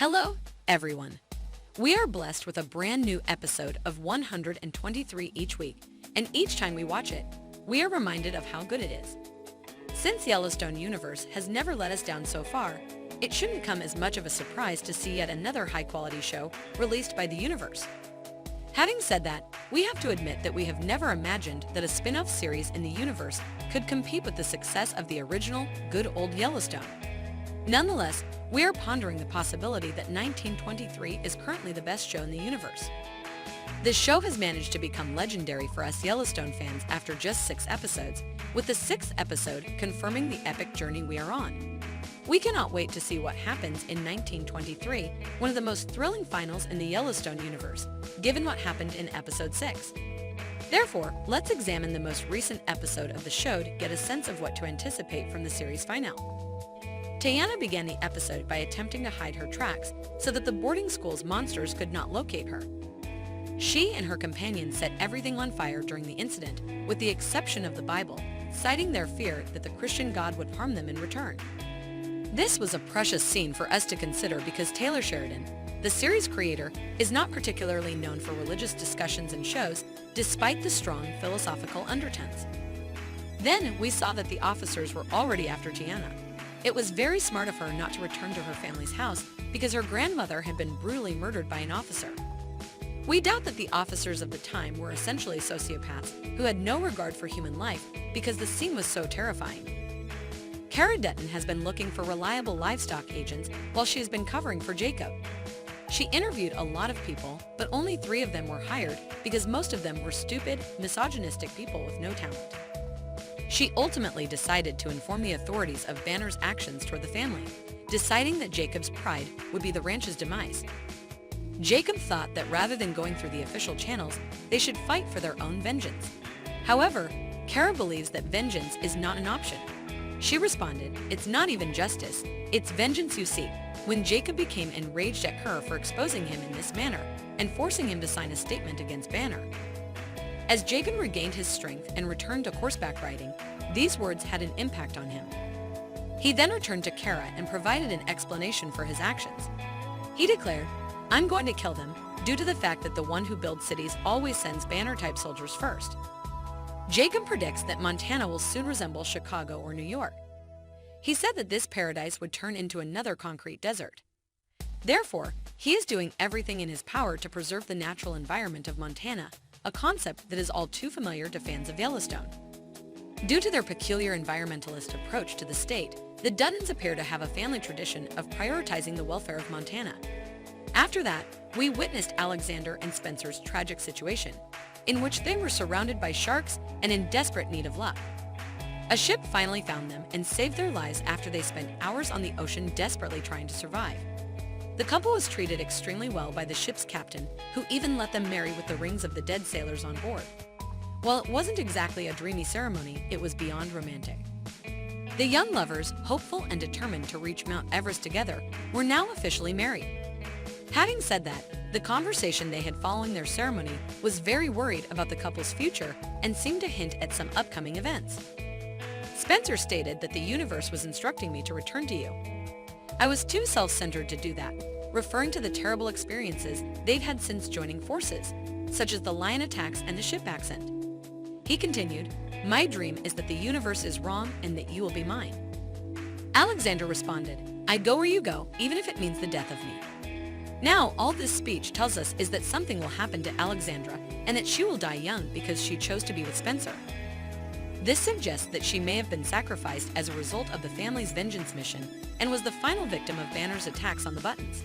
Hello, everyone. We are blessed with a brand new episode of 123 each week, and each time we watch it, we are reminded of how good it is. Since Yellowstone Universe has never let us down so far, it shouldn't come as much of a surprise to see yet another high-quality show released by the universe. Having said that, we have to admit that we have never imagined that a spin-off series in the universe could compete with the success of the original, good old Yellowstone. Nonetheless, we are pondering the possibility that 1923 is currently the best show in the universe. This show has managed to become legendary for us Yellowstone fans after just 6 episodes, with the 6th episode confirming the epic journey we are on. We cannot wait to see what happens in 1923, one of the most thrilling finals in the Yellowstone universe, given what happened in episode 6. Therefore, let's examine the most recent episode of the show to get a sense of what to anticipate from the series finale. Tiana began the episode by attempting to hide her tracks so that the boarding school's monsters could not locate her. She and her companion set everything on fire during the incident, with the exception of the Bible, citing their fear that the Christian God would harm them in return. This was a precious scene for us to consider because Taylor Sheridan, the series creator, is not particularly known for religious discussions and shows, despite the strong philosophical undertones. Then we saw that the officers were already after Tiana. It was very smart of her not to return to her family's house because her grandmother had been brutally murdered by an officer. We doubt that the officers of the time were essentially sociopaths who had no regard for human life because the scene was so terrifying. Cara Dutton has been looking for reliable livestock agents while she has been covering for Jacob. She interviewed a lot of people, but only 3 of them were hired because most of them were stupid, misogynistic people with no talent. She ultimately decided to inform the authorities of Banner's actions toward the family, deciding that Jacob's pride would be the ranch's demise. Jacob thought that rather than going through the official channels, they should fight for their own vengeance. However, Cara believes that vengeance is not an option. She responded, "It's not even justice, it's vengeance you seek," when Jacob became enraged at her for exposing him in this manner and forcing him to sign a statement against Banner. As Jacob regained his strength and returned to horseback riding, these words had an impact on him. He then returned to Cara and provided an explanation for his actions. He declared, "I'm going to kill them due to the fact that the one who builds cities always sends Banner-type soldiers first." Jacob predicts that Montana will soon resemble Chicago or New York. He said that this paradise would turn into another concrete desert. Therefore, he is doing everything in his power to preserve the natural environment of Montana, a concept that is all too familiar to fans of Yellowstone. Due to their peculiar environmentalist approach to the state, the Duttons appear to have a family tradition of prioritizing the welfare of Montana. After that, we witnessed Alexandra and Spencer's tragic situation, in which they were surrounded by sharks and in desperate need of luck. A ship finally found them and saved their lives after they spent hours on the ocean desperately trying to survive. The couple was treated extremely well by the ship's captain, who even let them marry with the rings of the dead sailors on board. While it wasn't exactly a dreamy ceremony, it was beyond romantic. The young lovers, hopeful and determined to reach Mount Everest together, were now officially married. Having said that, the conversation they had following their ceremony was very worried about the couple's future and seemed to hint at some upcoming events. Spencer stated that the universe was instructing me to return to you. I was too self-centered to do that, referring to the terrible experiences they've had since joining forces, such as the lion attacks and the ship accident. He continued, "My dream is that the universe is wrong and that you will be mine." Alexandra responded, "I'd go where you go, even if it means the death of me." Now, all this speech tells us is that something will happen to Alexandra and that she will die young because she chose to be with Spencer. This suggests that she may have been sacrificed as a result of the family's vengeance mission and was the final victim of Banner's attacks on the Buttons.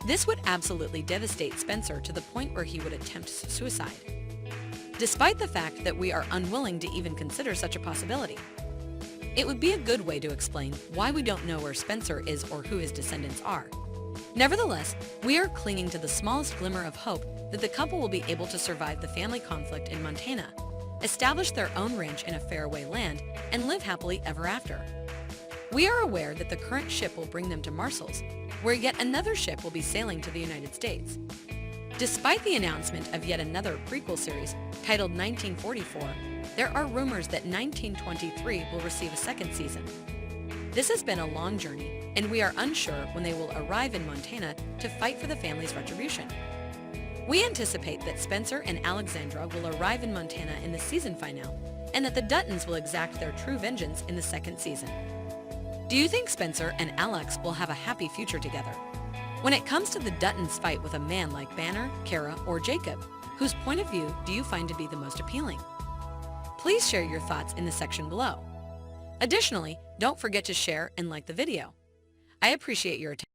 This would absolutely devastate Spencer to the point where he would attempt suicide. Despite the fact that we are unwilling to even consider such a possibility, it would be a good way to explain why we don't know where Spencer is or who his descendants are. Nevertheless, we are clinging to the smallest glimmer of hope that the couple will be able to survive the family conflict in Montana, establish their own ranch in a faraway land, and live happily ever after. We are aware that the current ship will bring them to Marshall's, where yet another ship will be sailing to the United States. Despite the announcement of yet another prequel series titled 1944, there are rumors that 1923 will receive a second season. This has been a long journey, and we are unsure when they will arrive in Montana to fight for the family's retribution. We anticipate that Spencer and Alexandra will arrive in Montana in the season finale, and that the Duttons will exact their true vengeance in the second season. Do you think Spencer and Alex will have a happy future together? When it comes to the Duttons' fight with a man like Banner, Kara, or Jacob, whose point of view do you find to be the most appealing? Please share your thoughts in the section below. Additionally, don't forget to share and like the video. I appreciate your attention.